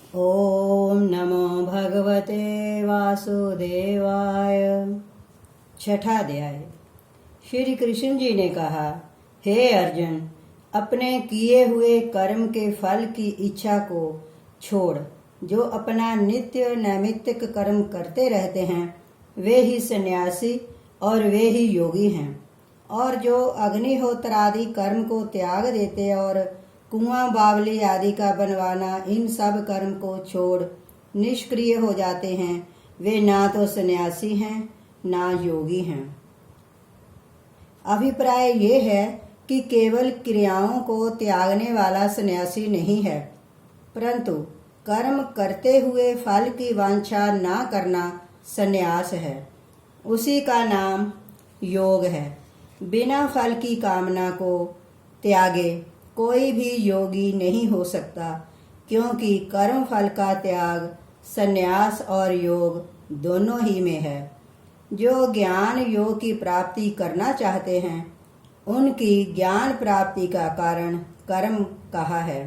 ओम नमो भगवते वासुदेवाय। छठा अध्याय। श्री कृष्ण जी ने कहा, हे अर्जुन, अपने किए हुए कर्म के फल की इच्छा को छोड़। जो अपना नित्य नैमित्तिक कर्म करते रहते हैं वे ही सन्यासी और वे ही योगी हैं। और जो अग्निहोत्र आदि कर्म को त्याग देते और कुआं बावली आदि का बनवाना इन सब कर्म को छोड़ निष्क्रिय हो जाते हैं वे ना तो सन्यासी हैं ना योगी हैं। अभिप्राय ये है कि केवल क्रियाओं को त्यागने वाला सन्यासी नहीं है, परंतु कर्म करते हुए फल की वांछा ना करना सन्यास है। उसी का नाम योग है। बिना फल की कामना को त्यागे कोई भी योगी नहीं हो सकता, क्योंकि कर्म फल का त्याग सन्यास और योग दोनों ही में है। जो ज्ञान योग की प्राप्ति करना चाहते हैं उनकी ज्ञान प्राप्ति का कारण कर्म कहा है,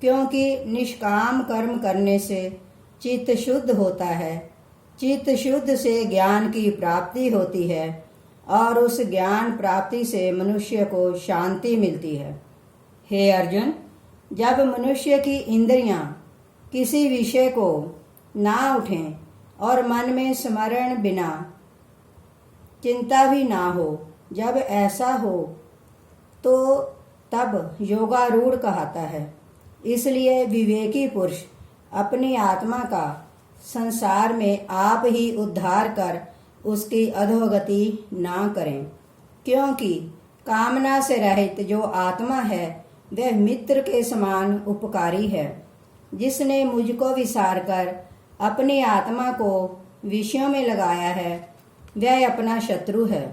क्योंकि निष्काम कर्म करने से चित्त शुद्ध होता है। चित्त शुद्ध से ज्ञान की प्राप्ति होती है और उस ज्ञान प्राप्ति से मनुष्य को शांति मिलती है। हे अर्जुन, जब मनुष्य की इंद्रियां किसी विषय को ना उठें और मन में स्मरण बिना चिंता भी ना हो, जब ऐसा हो तो तब योगारूढ़ कहता है। इसलिए विवेकी पुरुष अपनी आत्मा का संसार में आप ही उद्धार कर उसकी अधोगति ना करें, क्योंकि कामना से रहित जो आत्मा है वह मित्र के समान उपकारी है। जिसने मुझको विसार कर अपनी आत्मा को विषयों में लगाया है वह अपना शत्रु है।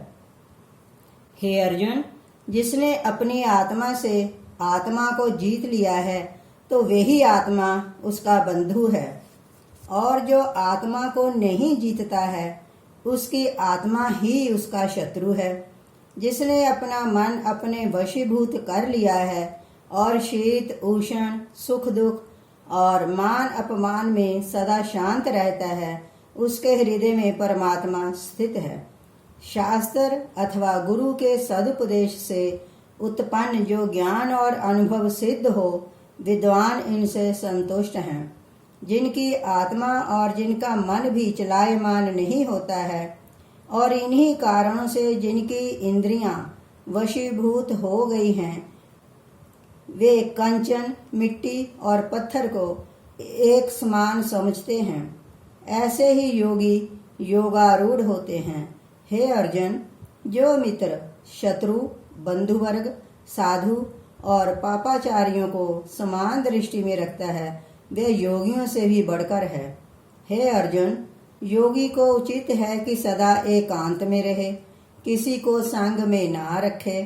हे अर्जुन, जिसने अपनी आत्मा से आत्मा को जीत लिया है तो वही आत्मा उसका बंधु है, और जो आत्मा को नहीं जीतता है उसकी आत्मा ही उसका शत्रु है। जिसने अपना मन अपने वशीभूत कर लिया है और शीत उष्ण सुख दुख और मान अपमान में सदा शांत रहता है उसके हृदय में परमात्मा स्थित है। शास्त्र अथवा गुरु के सदुपदेश से उत्पन्न जो ज्ञान और अनुभव सिद्ध हो विद्वान इनसे संतुष्ट हैं। जिनकी आत्मा और जिनका मन भी चलायमान नहीं होता है और इन्हीं कारणों से जिनकी इंद्रियां वशीभूत हो गई हैं वे कंचन मिट्टी और पत्थर को एक समान समझते हैं। ऐसे ही योगी योगारूढ़ होते हैं। हे अर्जुन, जो मित्र शत्रु बंधुवर्ग साधु और पापाचारियों को समान दृष्टि में रखता है वे योगियों से भी बढ़कर है। हे अर्जुन, योगी को उचित है कि सदा एकांत में रहे, किसी को संग में ना रखे,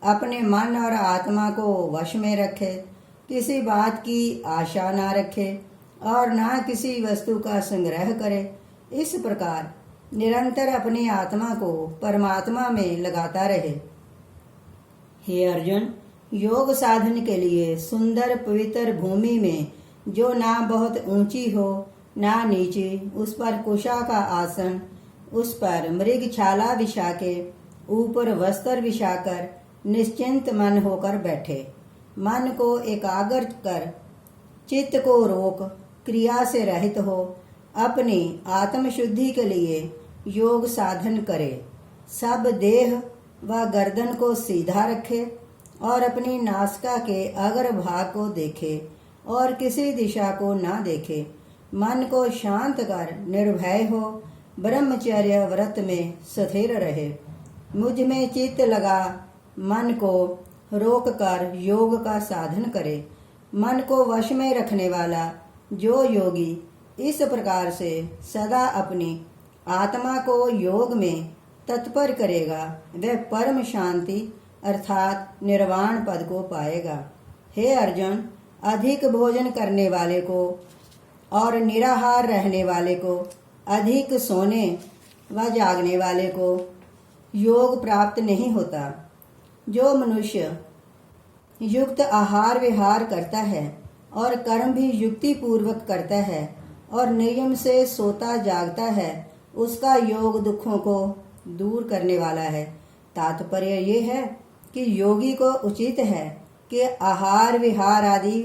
अपने मन और आत्मा को वश में रखे, किसी बात की आशा ना रखे और ना किसी वस्तु का संग्रह करे। इस प्रकार निरंतर अपनी आत्मा को परमात्मा में लगाता रहे। हे अर्जुन, योग साधन के लिए सुंदर पवित्र भूमि में जो ना बहुत ऊंची हो ना नीची, उस पर कुशा का आसन, उस पर मृग छाला बिछा के ऊपर वस्त्र बिछाकर निश्चिंत मन होकर बैठे। मन को एकाग्र कर चित्त को रोक क्रिया से रहित हो अपनी आत्मशुद्धि के लिए योग साधन करे। सब देह व गर्दन को सीधा रखे और अपनी नासिका के अग्र भाग को देखे और किसी दिशा को ना देखे। मन को शांत कर निर्भय हो ब्रह्मचर्य व्रत में स्थिर रहे। मुझ में चित्त लगा मन को रोक कर योग का साधन करे। मन को वश में रखने वाला जो योगी इस प्रकार से सदा अपनी आत्मा को योग में तत्पर करेगा वह परम शांति अर्थात निर्वाण पद को पाएगा। हे अर्जुन, अधिक भोजन करने वाले को और निराहार रहने वाले को, अधिक सोने व जागने वाले को योग प्राप्त नहीं होता। जो मनुष्य युक्त आहार विहार करता है और कर्म भी युक्ति पूर्वक करता है और नियम से सोता जागता है, उसका योग दुखों को दूर करने वाला है। तात्पर्य ये है कि योगी को उचित है कि आहार विहार आदि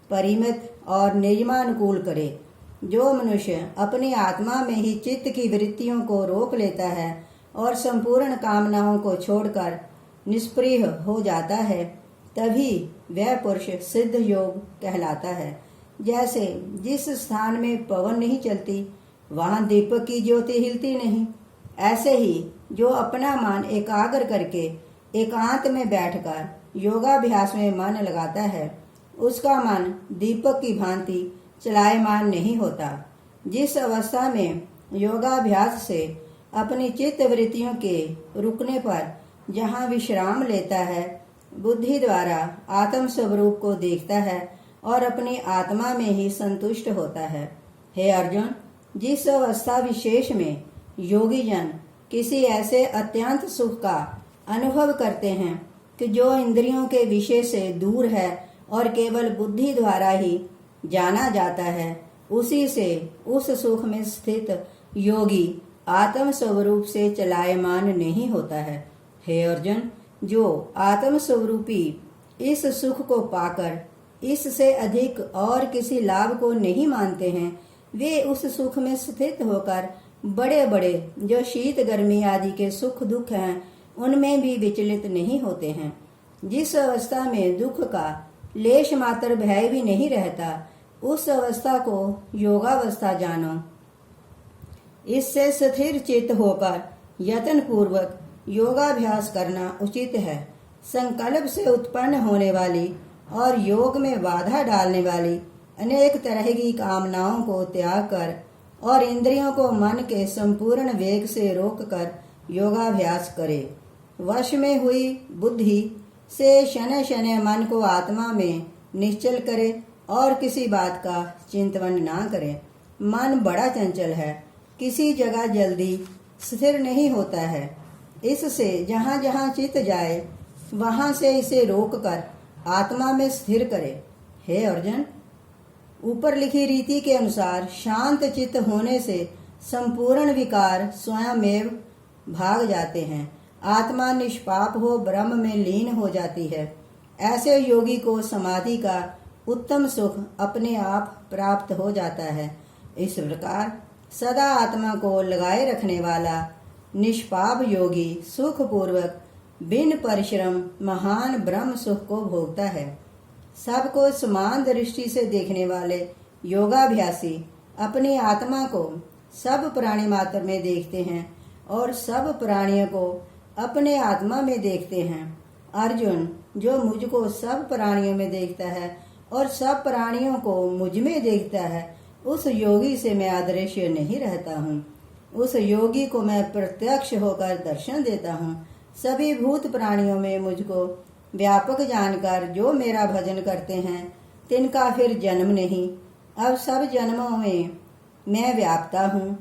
परिमित और नियमानुकूल करे। जो मनुष्य अपनी आत्मा में ही चित्त की वृत्तियों को रोक लेता है और संपूर्ण कामनाओं को छोड़कर निष्प्रिय हो जाता है, तभी वह पुरुष सिद्ध योग कहलाता है। जैसे जिस स्थान में पवन नहीं चलती वहां दीपक की ज्योति हिलती नहीं, ऐसे ही जो अपना मन एकाग्र करके एकांत में बैठकर योगाभ्यास में मन लगाता है, उसका मन दीपक की भांति चलायमान नहीं होता। जिस अवस्था में योगाभ्यास से अपनी चित्त वृत्तियों के रुकने पर जहाँ विश्राम लेता है, बुद्धि द्वारा आत्म स्वरूप को देखता है और अपनी आत्मा में ही संतुष्ट होता है। हे अर्जुन, जिस अवस्था विशेष में योगी जन किसी ऐसे अत्यंत सुख का अनुभव करते हैं कि जो इंद्रियों के विषय से दूर है और केवल बुद्धि द्वारा ही जाना जाता है, उसी से उस सुख में स्थित योगी आत्म स्वरूप से चलायमान नहीं होता है। हे अर्जुन, जो आत्म स्वरूपी इस सुख को पाकर इससे अधिक और किसी लाभ को नहीं मानते हैं, वे उस सुख में स्थित होकर बड़े बड़े जो शीत गर्मी आदि के सुख दुख हैं, उनमें भी विचलित नहीं होते हैं। जिस अवस्था में दुख का लेश मात्र भय भी नहीं रहता, उस अवस्था को योगावस्था जानो। इससे स्थिर चित्त होकर यत्न पूर्वक योगाभ्यास करना उचित है। संकल्प से उत्पन्न होने वाली और योग में बाधा डालने वाली अनेक तरह की कामनाओं को त्याग कर और इंद्रियों को मन के संपूर्ण वेग से रोककर योगाभ्यास करे। वश में हुई बुद्धि से शनै शनै मन को आत्मा में निश्चल करे और किसी बात का चिंतन ना करे। मन बड़ा चंचल है, किसी जगह जल्दी स्थिर नहीं होता है। इससे जहाँ जहाँ चित जाए वहां से इसे रोककर आत्मा में स्थिर करे। हे अर्जुन, ऊपर लिखी रीति के अनुसार शांत चित्त होने से संपूर्ण विकार स्वयमेव भाग जाते हैं। आत्मा निष्पाप हो ब्रह्म में लीन हो जाती है। ऐसे योगी को समाधि का उत्तम सुख अपने आप प्राप्त हो जाता है। इस प्रकार सदा आत्मा को लगाए रखने वाला निष्पाप योगी सुख पूर्वक बिन परिश्रम महान ब्रह्म सुख को भोगता है। सबको समान दृष्टि से देखने वाले योगाभ्यासी अपनी आत्मा को सब प्राणी मात्र में देखते हैं और सब प्राणियों को अपने आत्मा में देखते हैं। अर्जुन, जो मुझको सब प्राणियों में देखता है और सब प्राणियों को मुझ में देखता है, उस योगी से मैं अदृश्य नहीं रहता हूँ। उस योगी को मैं प्रत्यक्ष होकर दर्शन देता हूँ। सभी भूत प्राणियों में मुझको व्यापक जानकर जो मेरा भजन करते हैं, तिनका फिर जन्म नहीं। अब सब जन्मों में मैं व्याप्ता हूँ।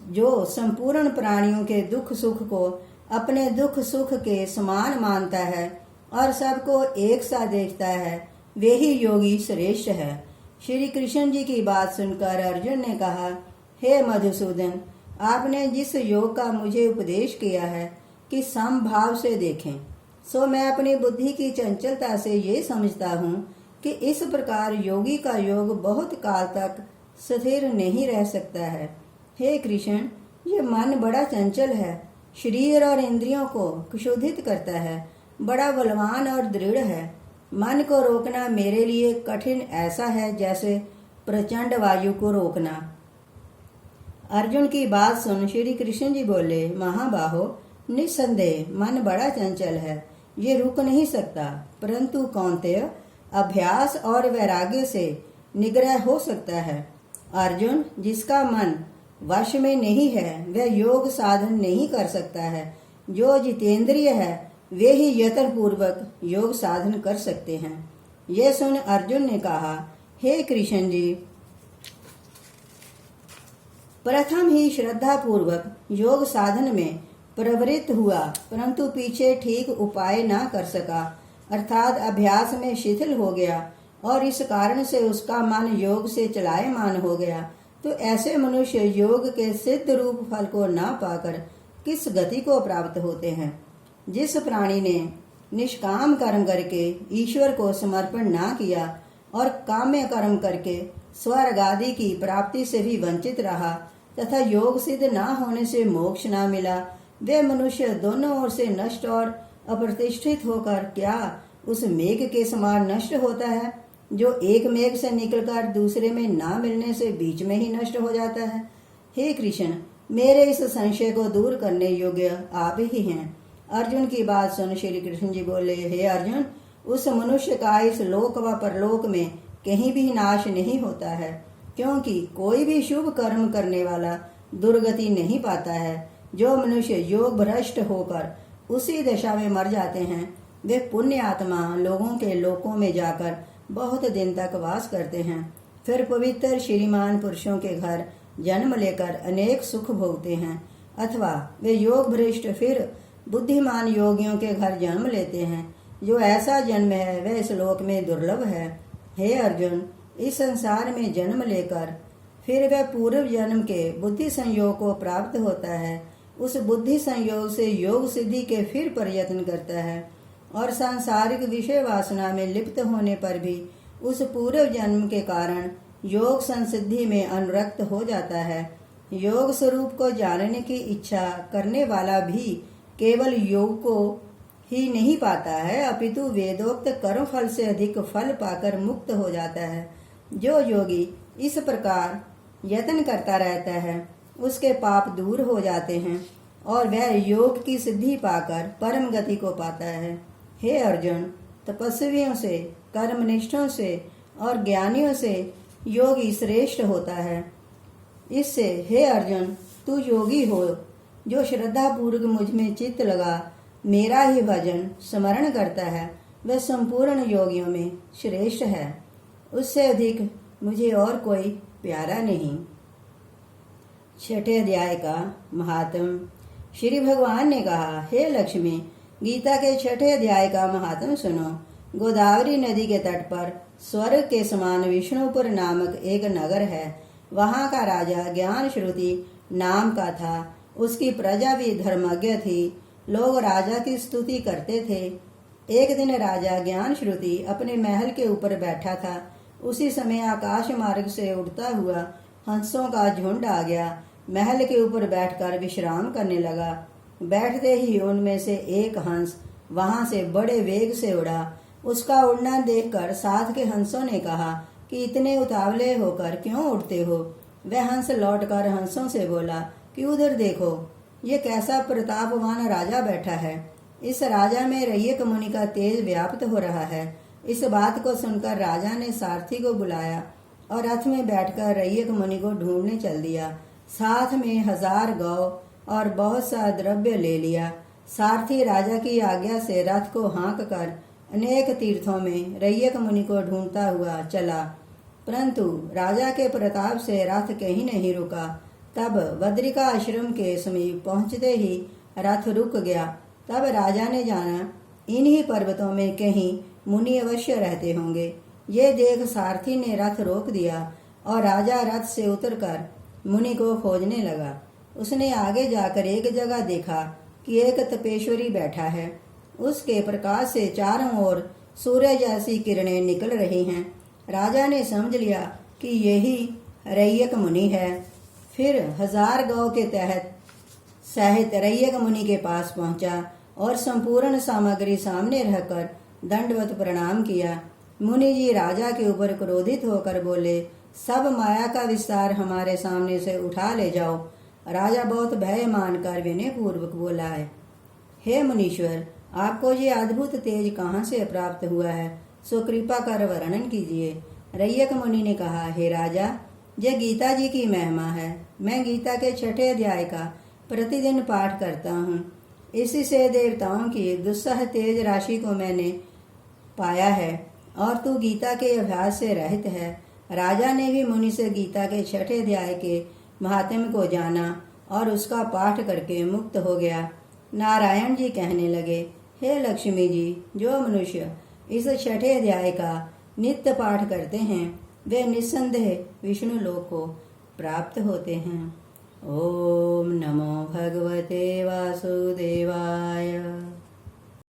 जो संपूर्ण प्राणियों के दुख सुख को अपने दुख सुख के समान मानता है और सबको एक सा देखता है, वे ही योगी श्रेष्ठ है। श्री कृष्ण जी की बात सुनकर अर्जुन ने कहा, हे मधुसूदन, आपने जिस योग का मुझे उपदेश किया है कि समभाव से देखें, सो मैं अपनी बुद्धि की चंचलता से ये समझता हूँ कि इस प्रकार योगी का योग बहुत काल तक स्थिर नहीं रह सकता है। हे कृष्ण, ये मन बड़ा चंचल है, शरीर और इंद्रियों को क्षुधित करता है, बड़ा बलवान और दृढ़ है। मन को रोकना मेरे लिए कठिन ऐसा है जैसे प्रचंड वायु को रोकना। अर्जुन की बात सुन श्री कृष्ण जी बोले, महाबाहो, निस्संदेह मन बड़ा चंचल है, ये रुक नहीं सकता, परंतु कौन्तेय अभ्यास और वैराग्य से निग्रह हो सकता है। अर्जुन, जिसका मन वश में नहीं है वह योग साधन नहीं कर सकता है। जो जितेंद्रिय है वे ही यत्न पूर्वक योग साधन कर सकते हैं। ये सुन अर्जुन ने कहा, हे कृष्ण जी, प्रथम ही श्रद्धा पूर्वक योग साधन में प्रवृत्त हुआ, परंतु पीछे ठीक उपाय ना कर सका, अर्थात अभ्यास में शिथिल हो गया और इस कारण से उसका मन योग से चलायमान हो गया, तो ऐसे मनुष्य योग के सिद्ध रूप फल को ना पाकर किस गति को प्राप्त होते हैं। जिस प्राणी ने निष्काम कर्म करके ईश्वर को समर्पण ना किया और काम्य कर्म करके स्वर्ग आदि की प्राप्ति से भी वंचित रहा तथा योग सिद्ध ना होने से मोक्ष ना मिला, वे मनुष्य दोनों ओर से नष्ट और अप्रतिष्ठित होकर क्या उस मेघ के समान नष्ट होता है, जो एक मेघ से निकलकर दूसरे में ना मिलने से बीच में ही नष्ट हो जाता है। हे कृष्ण, मेरे इस संशय को दूर करने योग्य आप ही हैं। अर्जुन की बात सुन श्री कृष्ण जी बोले, हे अर्जुन, उस मनुष्य का इस लोक व परलोक में कहीं भी नाश नहीं होता है, क्योंकि कोई भी शुभ कर्म करने वाला दुर्गति नहीं पाता है। जो मनुष्य योग भ्रष्ट होकर उसी दशा में मर जाते हैं, वे पुण्य आत्मा लोगों के लोकों में जाकर बहुत दिन तक वास करते हैं, फिर पवित्र श्रीमान पुरुषों के घर जन्म लेकर अनेक सुख भोगते हैं, अथवा वे योग भ्रष्ट फिर बुद्धिमान योगियों के घर जन्म लेते हैं। जो ऐसा जन्म है वह इस लोक में दुर्लभ है। हे अर्जुन, इस संसार में जन्म लेकर फिर वह पूर्व जन्म के बुद्धि संयोग को प्राप्त होता है, उस बुद्धि संयोग से योग सिद्धि के फिर प्रयत्न करता है और सांसारिक विषय वासना में लिप्त होने पर भी उस पूर्व जन्म के कारण योग संसिद्धि में अनुरक्त हो जाता है। योग स्वरूप को जानने की इच्छा करने वाला भी केवल योग को ही नहीं पाता है, अपितु वेदोक्त कर्म फल से अधिक फल पाकर मुक्त हो जाता है। जो योगी इस प्रकार यत्न करता रहता है, उसके पाप दूर हो जाते हैं और वह योग की सिद्धि पाकर परम गति को पाता है। हे अर्जुन, तपस्वियों से, कर्मनिष्ठों से और ज्ञानियों से योगी श्रेष्ठ होता है। इससे हे अर्जुन, तू योगी हो जो श्रद्धा पूर्वक मुझ में चित्त लगा मेरा ही भजन स्मरण करता है, वह संपूर्ण योगियों में श्रेष्ठ है। उससे अधिक मुझे और कोई प्यारा नहीं। छठे अध्याय का महात्म। श्री भगवान ने कहा, हे लक्ष्मी, गीता के छठे अध्याय का महात्म सुनो। गोदावरी नदी के तट पर स्वर्ग के समान विष्णुपुर नामक एक नगर है। वहाँ का राजा ज्ञान श्रुति नाम का था। उसकी प्रजा भी धर्मज्ञ थी। लोग राजा की स्तुति करते थे। एक दिन राजा ज्ञान श्रुति अपने महल के ऊपर बैठा था। उसी समय आकाश मार्ग से उड़ता हुआ हंसों का झुंड आ गया। महल के ऊपर बैठकर विश्राम करने लगा। बैठते ही उनमें से एक हंस वहां से बड़े वेग से उड़ा। उसका उड़ना देखकर साथ के हंसों ने कहा कि इतने उतावले होकर क्यों उड़ते हो। वह हंस लौटकर हंसों से बोला कि उधर देखो, ये कैसा प्रतापवान राजा बैठा है। इस राजा में रैयक मुनि का तेज व्याप्त हो रहा है। इस बात को सुनकर राजा ने सारथी को बुलाया और रथ में बैठकर रैयक मुनि को ढूंढने चल दिया। साथ में 1000 गौ और बहुत सा द्रव्य ले लिया। सारथी राजा की आज्ञा से रथ को हाँक कर अनेक तीर्थों में रैयक मुनि को ढूंढता हुआ चला, परंतु राजा के प्रताप से रथ कहीं नहीं रुका। तब बद्रिका आश्रम के समीप पहुंचते ही रथ रुक गया। तब राजा ने जाना इन्हीं पर्वतों में कहीं मुनि अवश्य रहते होंगे। ये देख सारथी ने रथ रोक दिया और राजा रथ से उतरकर मुनि को खोजने लगा। उसने आगे जाकर एक जगह देखा कि एक तपेश्वरी बैठा है। उसके प्रकाश से चारों ओर सूर्य जैसी किरणें निकल रही हैं। राजा ने समझ लिया कि यही रैयक मुनि है। फिर 1000 गौ के तहत सहित रैयक मुनि के पास पहुंचा और संपूर्ण सामग्री सामने रहकर दंडवत प्रणाम किया। मुनि जी राजा के ऊपर क्रोधित होकर बोले, सब माया का विस्तार हमारे सामने से उठा ले जाओ। राजा बहुत भय मानकर विनय पूर्वक बोला है, हे मुनीश्वर, आपको ये अद्भुत तेज कहाँ से प्राप्त हुआ है, सो कृपा कर वर्णन कीजिए। रैयक मुनि ने कहा, हे राजा, यह गीता जी की महिमा है। मैं गीता के छठे अध्याय का प्रतिदिन पाठ करता हूँ। इसी से देवताओं की दुस्सह तेज राशि को मैंने पाया है और तू गीता के अभ्यास से रहित है। राजा ने भी मुनि से गीता के छठे अध्याय के महात्म्य को जाना और उसका पाठ करके मुक्त हो गया। नारायण जी कहने लगे, हे लक्ष्मी जी, जो मनुष्य इस छठे अध्याय का नित्य पाठ करते हैं वे निस्संदेह विष्णु लोक को प्राप्त होते हैं। ओम नमो भगवते वासुदेवाय।